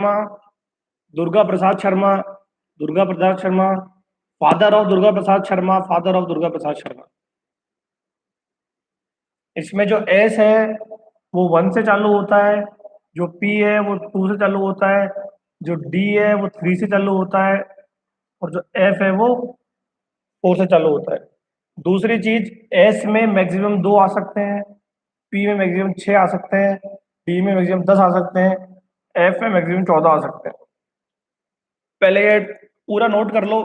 Sharma, Durga Prasad Sharma, Durga Prasad Sharma, father of Durga Prasad Sharma, father of Durga Prasad Sharma. इसमें जो S है वो 1 से चालू होता है, जो पी है वो 2 से चालू होता है, जो डी है वो 3 से चालू होता है, और जो एफ है वो 4 से चालू होता है। दूसरी चीज, एस में मैक्सिमम 2 आ सकते हैं, पी में मैक्सिमम 6 आ सकते हैं, डी में मैक्सिमम 10 आ सकते हैं, एफ में मैक्सिमम 14 आ सकते हैं। पहले ये पूरा नोट कर लो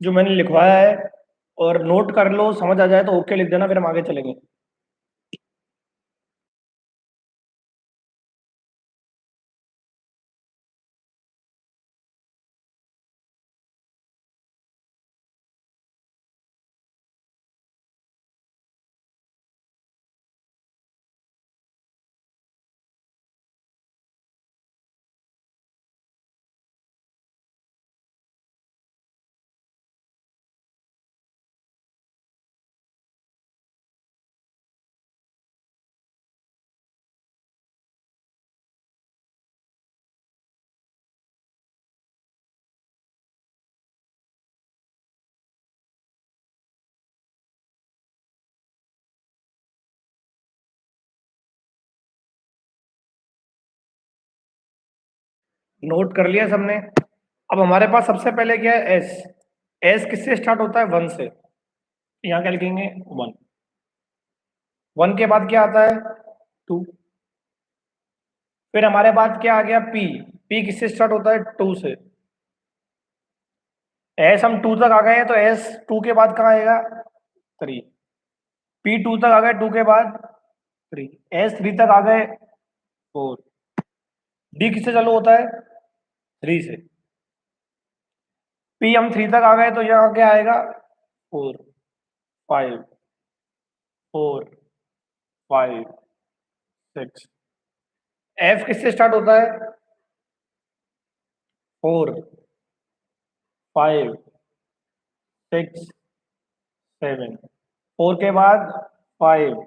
जो मैंने लिखवाया है, और नोट कर लो, समझ आ जाए तो ओके लिख देना, फिर हम आगे चलेंगे। नोट कर लिया सबने। अब हमारे पास सबसे पहले क्या है, एस। एस किससे स्टार्ट होता है? 1 से। यहाँ क्या लिखेंगे? 1। 1 के बाद क्या आता है? 2। फिर हमारे पास क्या आ गया? पी। पी किससे स्टार्ट होता है? 2 से। एस हम 2 तक आ गए हैं, तो एस 2 के बाद कहाँ आएगा? 3। पी 2 तक आ गए, 2 के बाद 3। एस 3 तक आ गए, 4। डी किससे चालू होता है? 3 से। पी हम 3 तक आ गए, तो यहाँ क्या आएगा? 4, 5, 4, 5, 6। एफ किससे स्टार्ट होता है? 4, 5, 6, 7। 4 के बाद 5,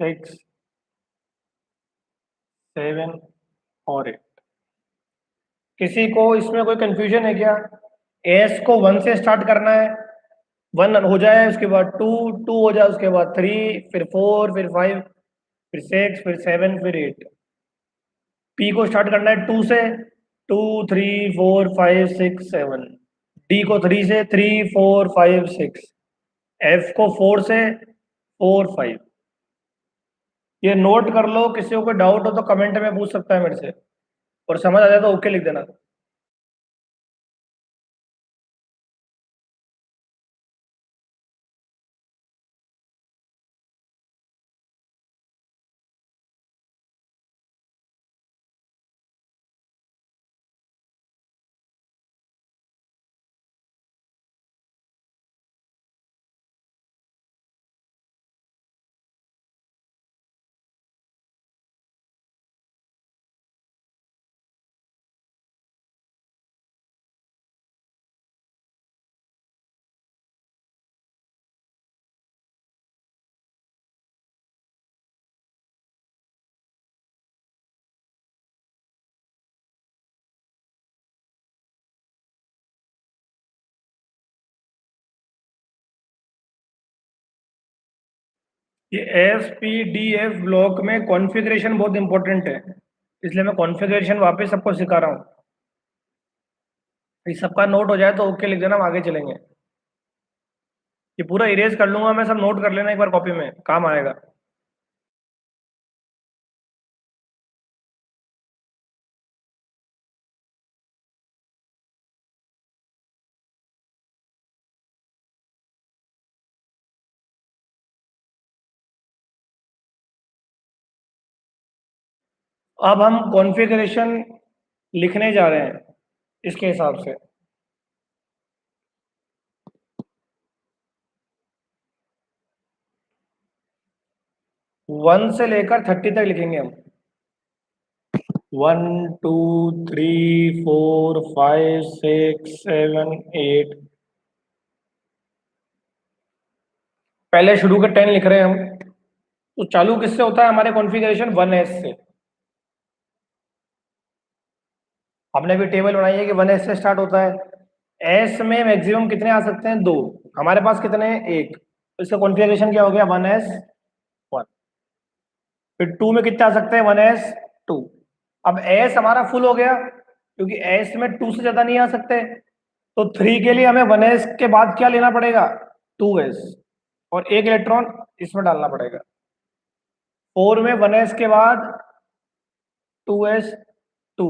6, 7 और 8। किसी को इसमें कोई कंफ्यूजन है क्या? एस को 1 से स्टार्ट करना है, 1 हो जाए, उसके बाद 2, 2 हो जाए, उसके बाद 3, फिर 4, फिर 5, फिर 6, फिर 7, फिर 8। पी को स्टार्ट करना है 2 से, 2, 3, 4, 5, 6, 7। डी को 3 से, 3, 4, 5, 6। एफ को 4 से, 4, 5। ये नोट कर लो, किसी को कोई डाउट हो तो कमेंट में पूछ सकता है मेरे से, और समझ आ जाए तो ओके लिख देना। ये F P D F block में कॉन्फ़िगरेशन बहुत इंपॉर्टेंट है, इसलिए मैं कॉन्फ़िगरेशन वापस सबको सिखा रहा हूँ। ये सबका नोट हो जाए तो ओके लिख देना, हम आगे चलेंगे। ये पूरा इरेज कर लूंगा मैं, सब नोट कर लेना एक बार, कॉपी में काम आएगा। अब हम कॉन्फ़िगरेशन लिखने जा रहे हैं इसके हिसाब से। 1 से लेकर 30 तक लिखेंगे हम। 1, 2, 3, 4, 5, 6, 7, 8। पहले शुरू के 10 लिख रहे हैं हम। तो चालू किससे होता है हमारे कॉन्फ़िगरेशन? 1 एस से। हमने भी टेबल बनाई है कि 1s से स्टार्ट होता है। एस में मैक्सिमम कितने आ सकते हैं? 2। हमारे पास कितने हैं? 1। तो इसका कॉन्फ़िगरेशन क्या हो गया? 1s 1। फिर 2 में कितने आ सकते हैं? 1s 2। अब एस हमारा फुल हो गया, क्योंकि एस में 2 से ज्यादा नहीं आ सकते। तो 3 के लिए हमें 1s के बाद क्या लेना पड़ेगा? 2s, और एक इलेक्ट्रॉन इसमें डालना पड़ेगा। 4 में 1s के बाद 2s 2।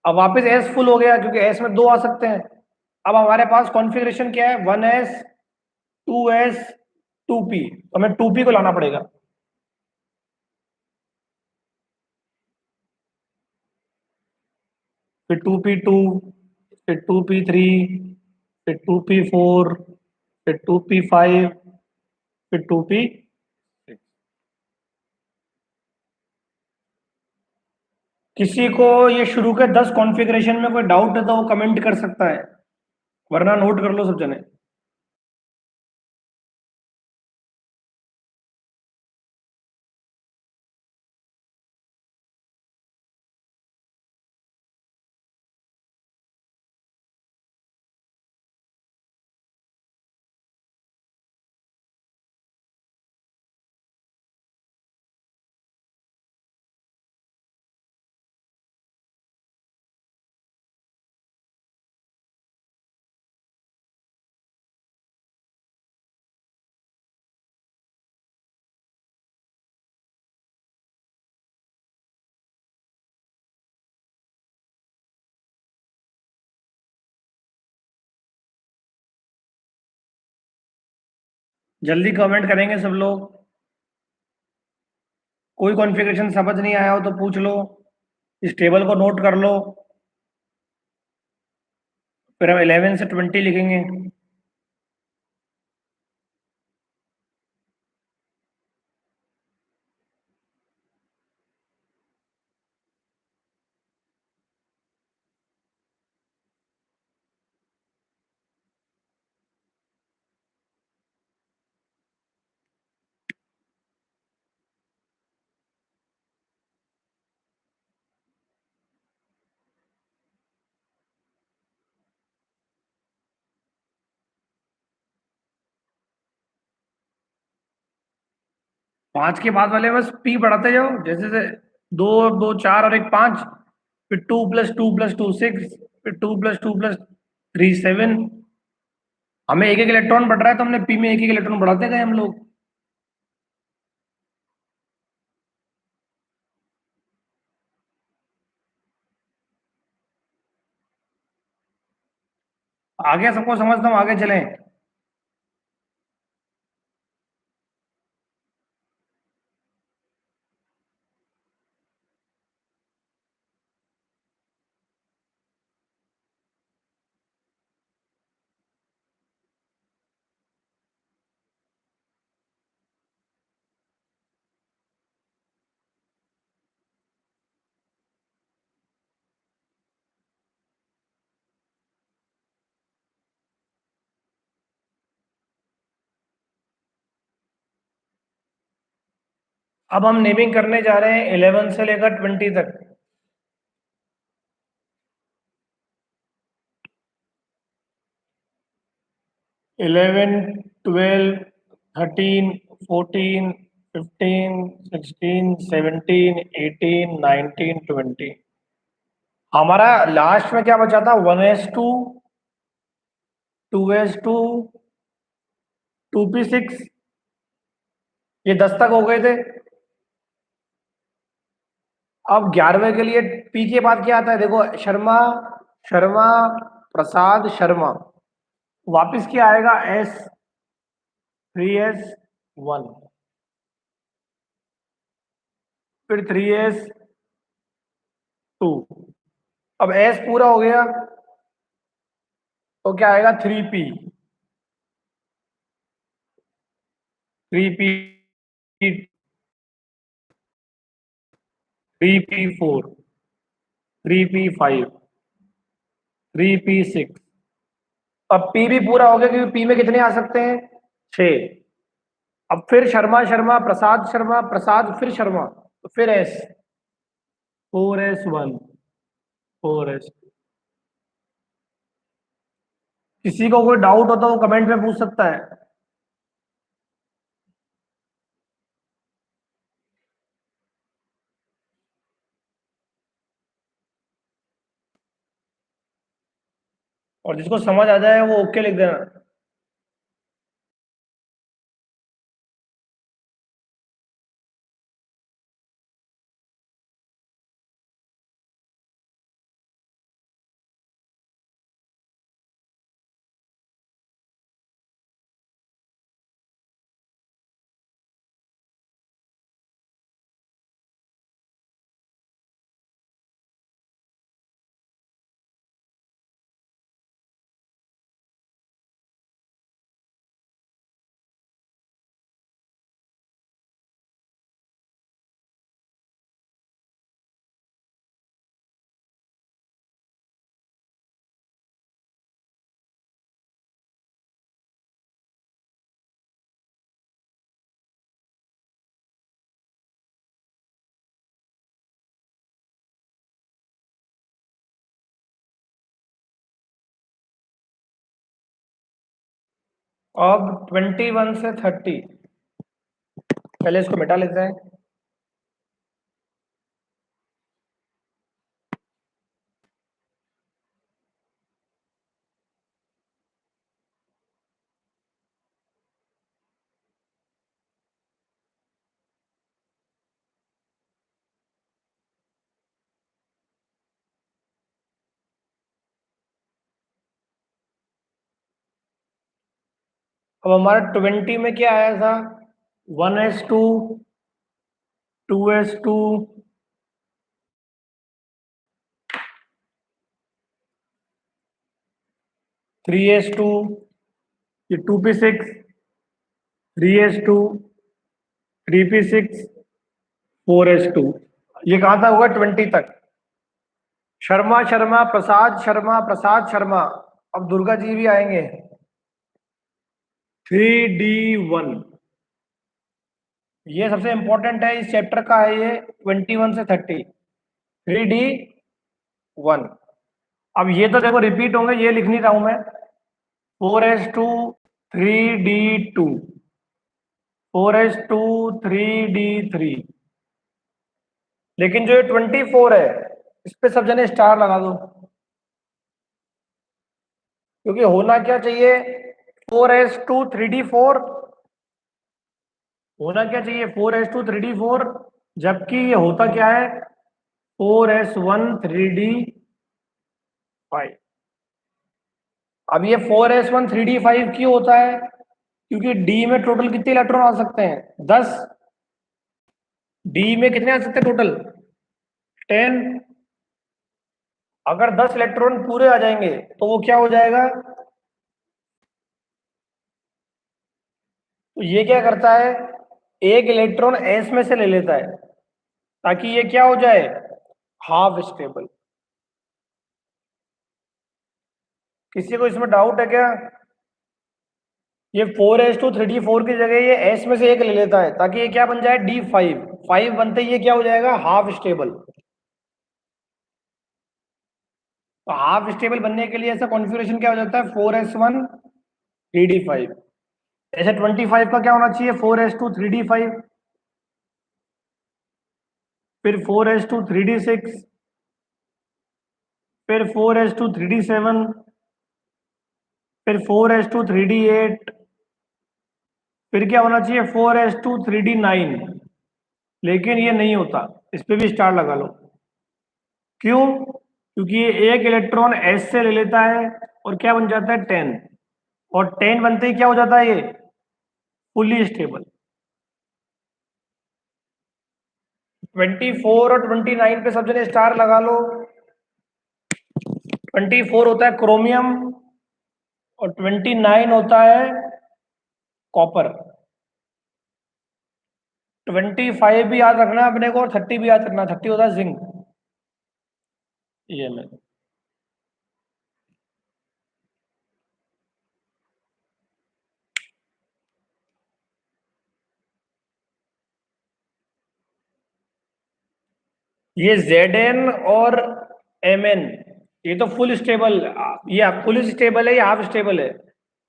अब वापस एस फुल हो गया, क्योंकि एस में 2 आ सकते हैं। अब हमारे पास कॉन्फ़िगरेशन क्या है? 1s 2s 2p। तो हमें 2p को लाना पड़ेगा। फिर 2p2, फिर 2p3, फिर 2p4, फिर 2p5, फिर 2p6। किसी को ये शुरू के 10 कॉन्फ़िगरेशन में कोई डाउट है तो वो कमेंट कर सकता है, वरना नोट कर लो सब जने। जल्दी कमेंट करेंगे सब लोग। कोई कॉन्फ़िगरेशन समझ नहीं आया हो तो पूछ लो, इस टेबल को नोट कर लो। फिर हम 11 से 20 लिखेंगे। 5 के बाद वाले बस पी बढ़ाते जाओ, जैसे से 2 2 4 और एक 5। फिर 2 + 2 + 2 6, फिर 2 + 2 + 3 7। हमें एक एक इलेक्ट्रॉन बढ़ रहा है, तो हमने पी में एक एक इलेक्ट्रॉन बढ़ाते गए हम लोग। आगे सबको समझता हूँ, आगे चलें। अब हम नेमिंग करने जा रहे हैं 11 से लेकर 20 तक। 11 12 13 14 15 16 17 18 19 20। हमारा लास्ट में क्या बचा था? 1s2 2s2 2p6। ये 10 तक हो गए थे। अब 11वें के लिए पी के बाद क्या आता है? देखो, शर्मा शर्मा प्रसाद शर्मा। वापिस क्या आएगा? S 3s1, फिर 3s2। अब S पूरा हो गया तो क्या आएगा? 3p 3p4 3p5 3p6। अब P भी पूरा हो गया, क्योंकि P में कितने आ सकते हैं? 6। अब फिर शर्मा शर्मा प्रसाद शर्मा प्रसाद फिर शर्मा, तो फिर S 4s1 4s। किसी को कोई डाउट हो तो वो कमेंट में पूछ सकता है। और जिसको समझ आ जाए वो ओके लिख देना। अब 21 से 30, पहले इसको मिटा लेते हैं। अब हमारा 20 में क्या आया था? 1s2, 2s2, 3s2, ये 2p6, 3s2, 3p6, 4s2। ये कहाँ तक होगा? 20 तक। शर्मा शर्मा, प्रसाद शर्मा, प्रसाद शर्मा। अब दुर्गा जी भी आएंगे। 3d1, ये सबसे इंपॉर्टेंट है इस चैप्टर का है ये। 21 से 30, 3d1। अब ये तो देखो रिपीट होंगे, ये लिख नहीं रहा हूं मैं। 4s2, 3d2, 4s2, 3d3। लेकिन जो ये 24 है, इस पे सब जने स्टार लगा दो, क्योंकि होना क्या चाहिए? 4s2, 3d4 होना क्या चाहिए? 4s2, 3d4। जबकि ये होता क्या है? 4s1, 3d5। अब ये 4s1, 3d5 क्यों होता है? क्योंकि डी में टोटल कितने इलेक्ट्रॉन आ सकते हैं? 10। डी में कितने आ सकते हैं टोटल? 10। अगर 10 इलेक्ट्रॉन पूरे आ जाएंगे तो वो क्या हो जाएगा? तो ये क्या करता है? एक इलेक्ट्रॉन एस में से ले लेता है, ताकि ये क्या हो जाए? Half stable. किसी को इसमें डाउट है क्या? ये 4s2, 3d4 की जगह ये एस में से एक ले लेता है, ताकि ये क्या बन जाए? d5। 5 बनते ही ये क्या हो जाएगा? Half stable. तो हाफ स्टेबल बनने के लिए ऐसा कॉन्फ़िगरेशन क्या हो जाता है? 4s1, 3d5। ऐसे 25 का क्या होना चाहिए? 4s2, 3d5, फिर 4s2, 3d6, फिर 4s2, 3d7, फिर 4s2, 3d8, फिर क्या होना चाहिए? 4s2, 3d9। लेकिन ये नहीं होता, इस पे भी स्टार लगा लो। क्यों? क्योंकि ये एक इलेक्ट्रॉन एस से ले लेता है और क्या बन जाता है? 10। और 10 बनते ही क्या हो जाता है? ये फुली स्टेबल। 24 और 29 पे सब जने स्टार लगा लो। 24 होता है क्रोमियम और 29 होता है कॉपर। 25 भी याद रखना है अपने को और 30 भी याद रखना। 30 होता है जिंक। ये में ये Zn और Mn, ये तो फुल स्टेबल, ये फुल स्टेबल है, ये हाफ स्टेबल है,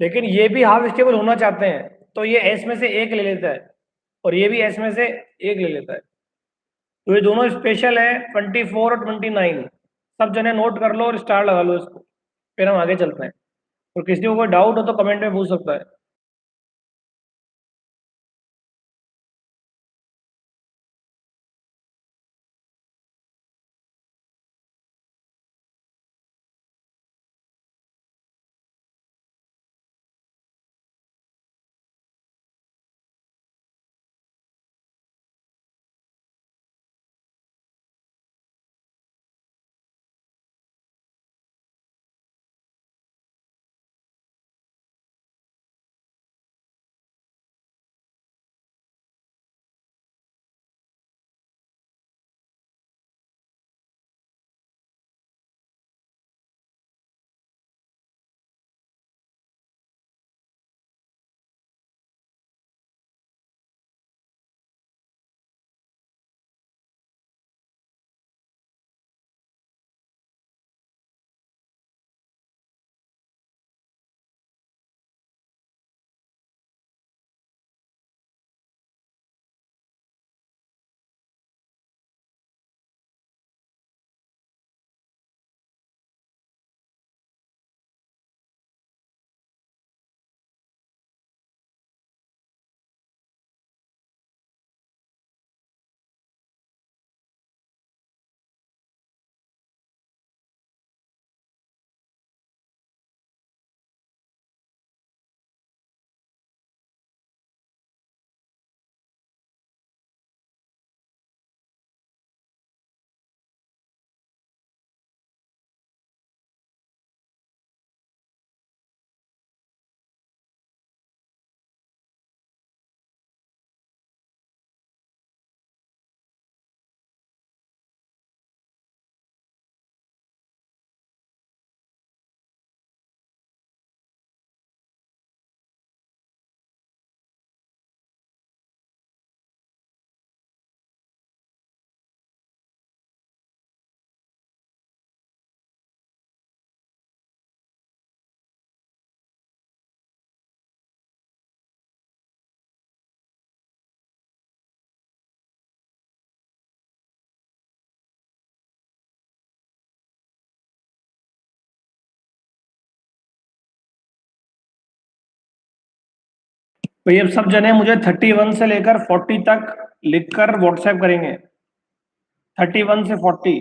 लेकिन ये भी हाफ स्टेबल होना चाहते हैं, तो ये एस में से एक ले लेता है और ये भी एस में से एक ले लेता है। तो ये दोनों स्पेशल है, 24 और 29। सब जने नोट कर लो और स्टार लगा लो इसको, फिर हम आगे चलते हैं। और किसी को कोई डाउट हो तो कमेंट में पूछ सकता है। तो ये सब जने मुझे 31 से लेकर 40 तक लिखकर व्हाट्सएप करेंगे। 31 से 40।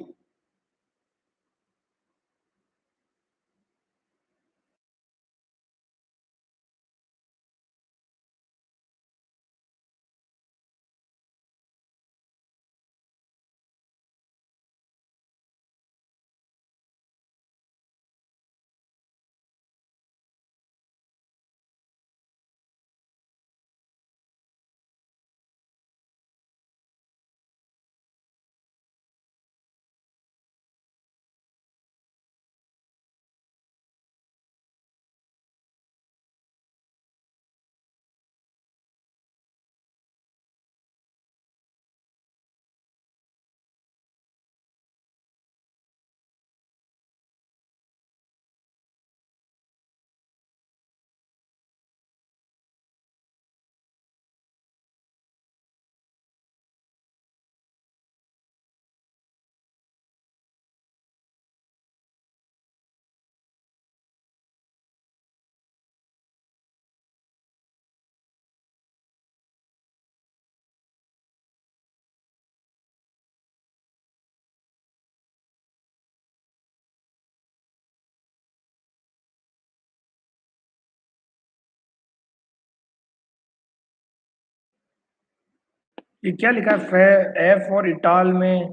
ये क्या लिखा है एफ और इटाल में?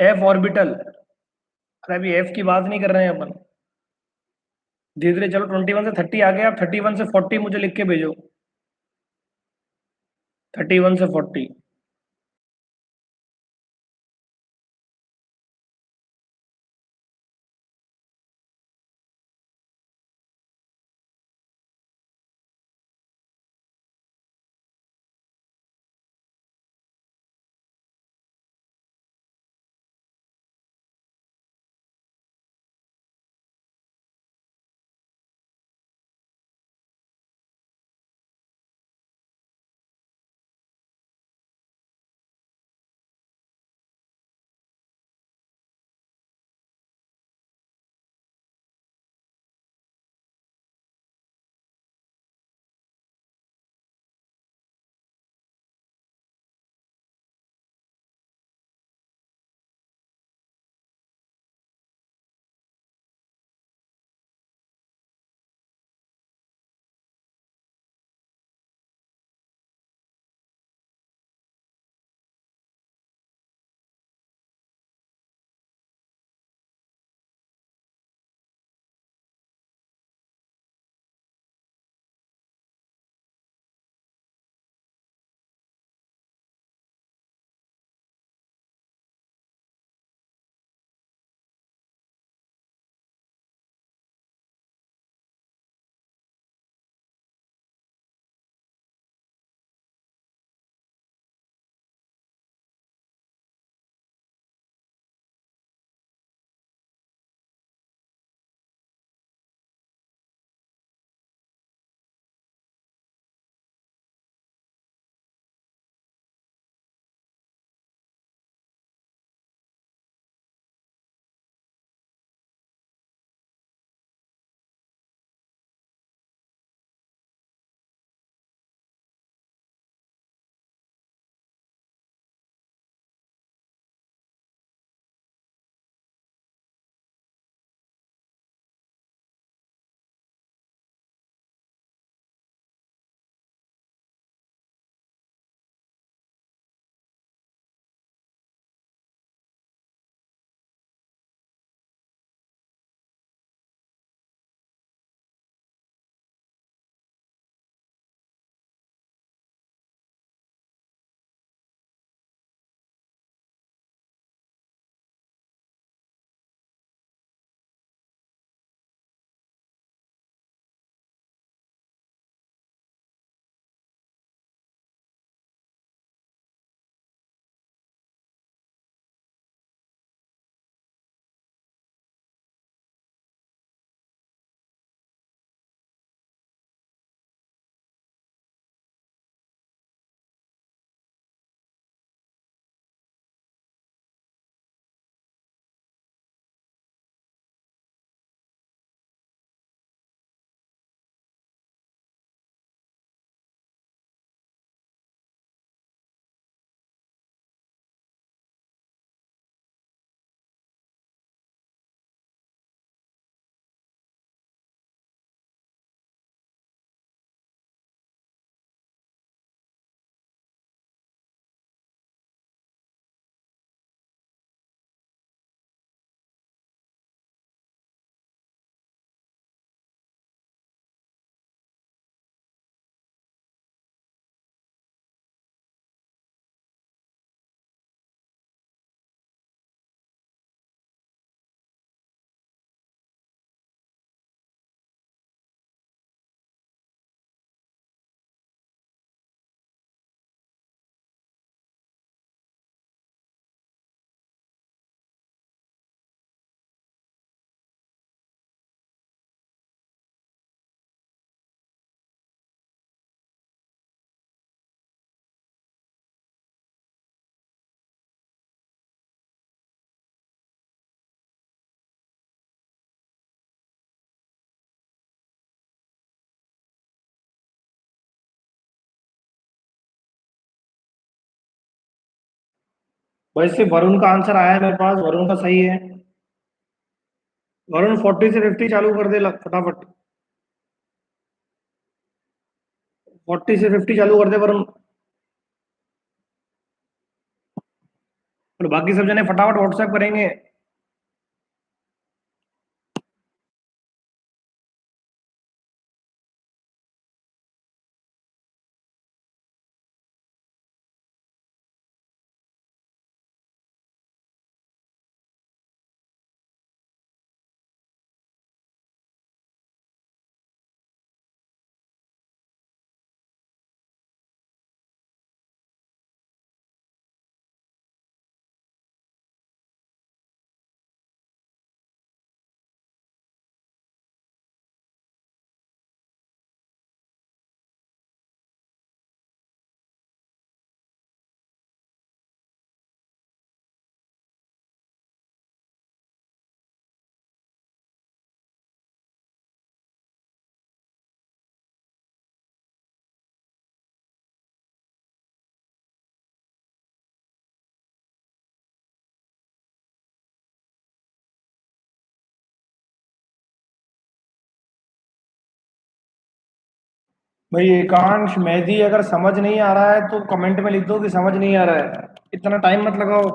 F orbital. अरे अभी एफ की बात नहीं कर रहे हैं अपन। धीरे धीरे चलो, 21 से 30 आ गया, आप 31 से 40 मुझे लिख के भेजो। 31 से 40। वैसे वरुण का आंसर आया है मेरे पास, वरुण का सही है। वरुण 40 से 50 चालू कर दे फटाफट। 40 से 50 चालू कर दे वरुण। और बाकी सब जने फटाफट व्हाट्सएप करेंगे। भाई एकांश मेहदी, अगर समझ नहीं आ रहा है तो कमेंट में लिख दो कि समझ नहीं आ रहा है। इतना टाइम मत लगाओ।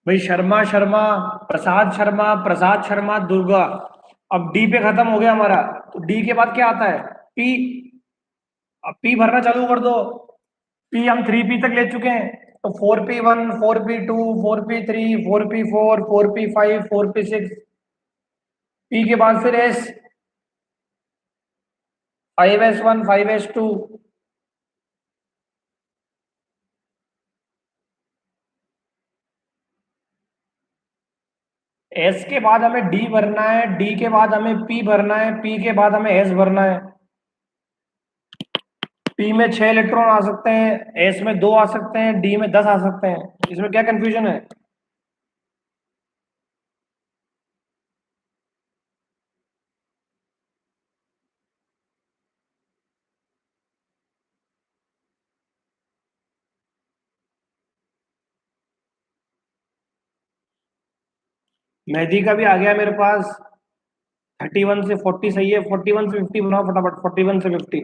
भाई शर्मा शर्मा, प्रसाद शर्मा, दुर्गा। अब डी पे खत्म हो गया हमारा। तो डी के बाद क्या आता है? पी। अब पी भरना चालू कर दो। पी हम 3 पी तक ले चुके हैं। तो 4P1, 4P2, 4P3, 4P4, 4P5, 4P6। P के बाद फिर एस। 5S1, 5S2। एस के बाद हमें डी भरना है, डी के बाद हमें पी भरना है, पी के बाद हमें एस भरना है। पी में 6 इलेक्ट्रॉन आ सकते हैं, एस में 2 आ सकते हैं, डी में 10 आ सकते हैं। इसमें क्या कंफ्यूजन है? मेहदी का भी आ गया मेरे पास। 31 से 40 सही है। 41 से 50 बनाओ फटाफट। 41 से 50।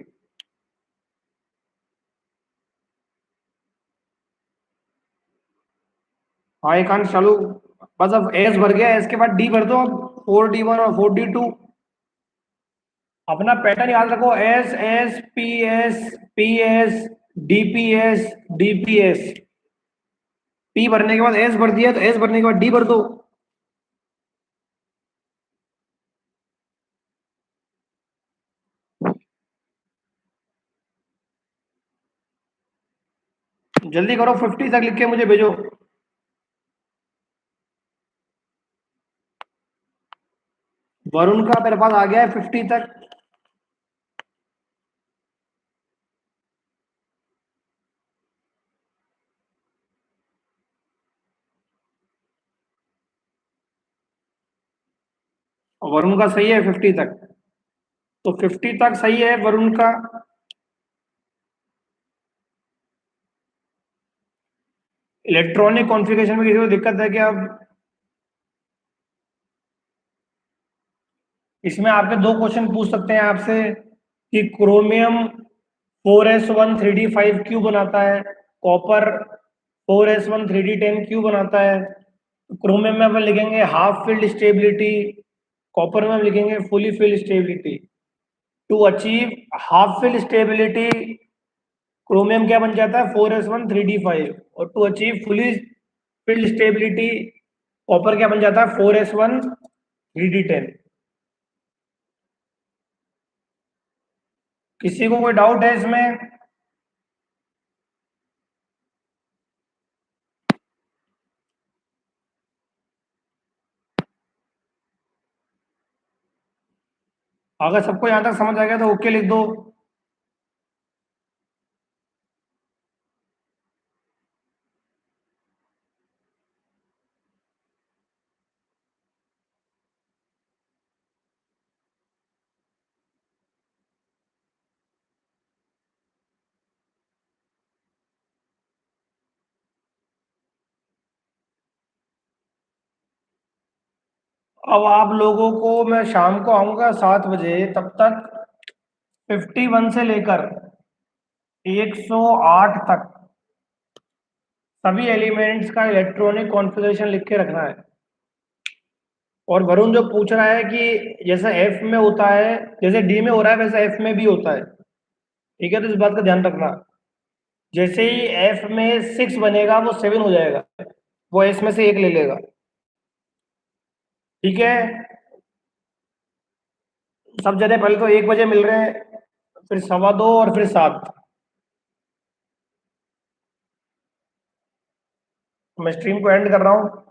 हाँ एकांश चालू। बस अब एस भर गया, एस के बाद डी भर दो अब। 4D1 और 4D2। अपना पैटर्न याद रखो। S S P S, P S, DPS, DPS। P भरने के बाद एस भर दिया, तो एस भरने के बाद डी भर दो। जल्दी करो, 50 तक लिख के मुझे भेजो। वरुण का मेरे पास आ गया है 50 तक। और वरुण का सही है 50 तक। तो 50 तक सही है वरुण का। इलेक्ट्रॉनिक कॉन्फ़िगरेशन में किसी को दिक्कत है क्या अब? इसमें आपके दो क्वेश्चन पूछ सकते हैं आपसे कि क्रोमियम 4S1 3D5 क्यों बनाता है, कॉपर 4S1 3D10 क्यों बनाता है। क्रोमियम में अपन लिखेंगे हाफ फील्ड स्टेबिलिटी, कॉपर में हम लिखेंगे fully field stability. To achieve half field stability, chromium क्या बन जाता है? 4S1 3D5। और to achieve fully field stability, copper क्या बन जाता है? 4S1 3D10। किसी को कोई डाउट है इसमें? अगर सबको यहाँ तक समझ आ गया तो ओके लिख दो। अब आप लोगों को मैं शाम को आऊंगा 7 बजे, तब तक 51 से लेकर 108 तक सभी एलिमेंट्स का इलेक्ट्रॉनिक कॉन्फ़िगरेशन लिख के रखना है। और वरुण जो पूछ रहा है कि जैसा एफ में होता है, जैसे डी में हो रहा है वैसा एफ में भी होता है, ठीक है, तो इस बात का ध्यान रखना। जैसे ही एफ में 6 बनेगा वो 7 हो जाएगा, वो एस में से एक ले लेगा, ठीक है। सब जगह पहले तो 1 बजे मिल रहे हैं, फिर 2:15 और फिर 7। मैं स्ट्रीम को एंड कर रहा हूँ।